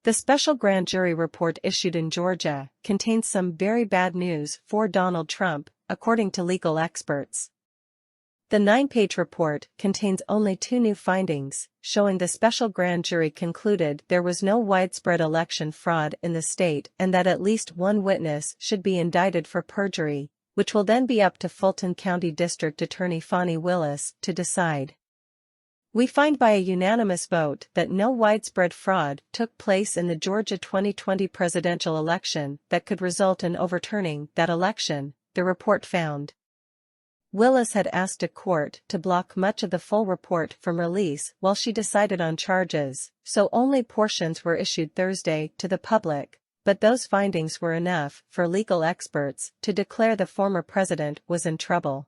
The special grand jury report issued in Georgia contains some very bad news for Donald Trump, according to legal experts. The 9-page report contains only 2 new findings, showing the special grand jury concluded there was no widespread election fraud in the state and that at least one witness should be indicted for perjury, which will then be up to Fulton County District Attorney Fani Willis to decide. We find by a unanimous vote that no widespread fraud took place in the Georgia 2020 presidential election that could result in overturning that election, the report found. Willis had asked a court to block much of the full report from release while she decided on charges, so only portions were issued Thursday to the public, but those findings were enough for legal experts to declare the former president was in trouble.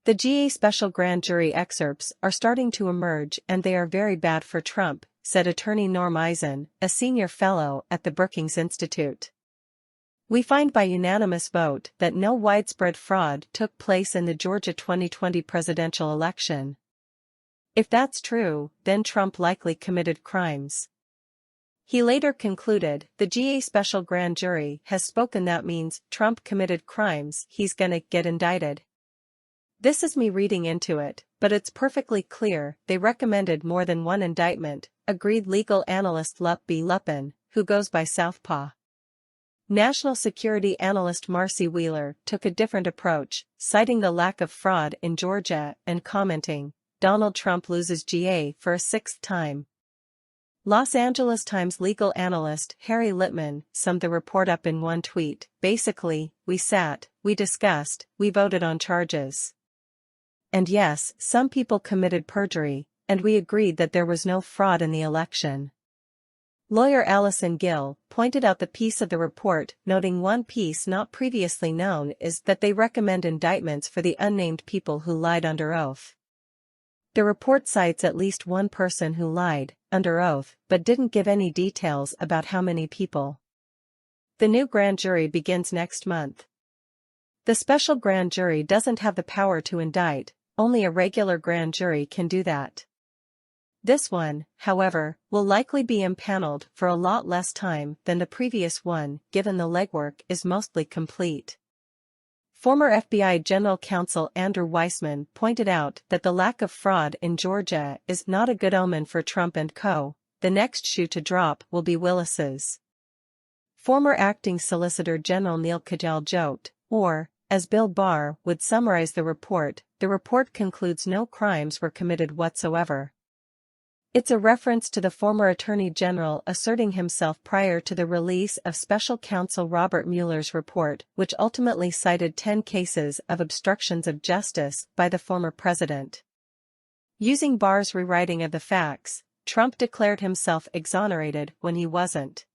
The GA special grand jury excerpts are starting to emerge and they are very bad for Trump, said attorney Norm Eisen, a senior fellow at the Brookings Institute. We find by unanimous vote that no widespread fraud took place in the Georgia 2020 presidential election. If that's true, then Trump likely committed crimes. He later concluded, the GA special grand jury has spoken, that means Trump committed crimes, he's gonna get indicted. This is me reading into it, but it's perfectly clear they recommended more than one indictment, agreed legal analyst Lup B. Lupin, who goes by Southpaw. National security analyst Marcy Wheeler took a different approach, citing the lack of fraud in Georgia and commenting, Donald Trump loses GA for a 6th time. Los Angeles Times legal analyst Harry Littman summed the report up in one tweet, basically, we sat, we discussed, we voted on charges. And yes, some people committed perjury, and we agreed that there was no fraud in the election. Lawyer Allison Gill pointed out the piece of the report, noting one piece not previously known is that they recommend indictments for the unnamed people who lied under oath. The report cites at least one person who lied under oath, but didn't give any details about how many people. The new grand jury begins next month. The special grand jury doesn't have the power to indict, only a regular grand jury can do that. This one, however, will likely be impaneled for a lot less time than the previous one, given the legwork is mostly complete. Former FBI General Counsel Andrew Weissman pointed out that the lack of fraud in Georgia is not a good omen for Trump and co. The next shoe to drop will be Willis's. Former Acting Solicitor General Neil Katyal joked, or, as Bill Barr would summarize the report concludes no crimes were committed whatsoever. It's a reference to the former Attorney General asserting himself prior to the release of Special Counsel Robert Mueller's report, which ultimately cited 10 cases of obstructions of justice by the former president. Using Barr's rewriting of the facts, Trump declared himself exonerated when he wasn't.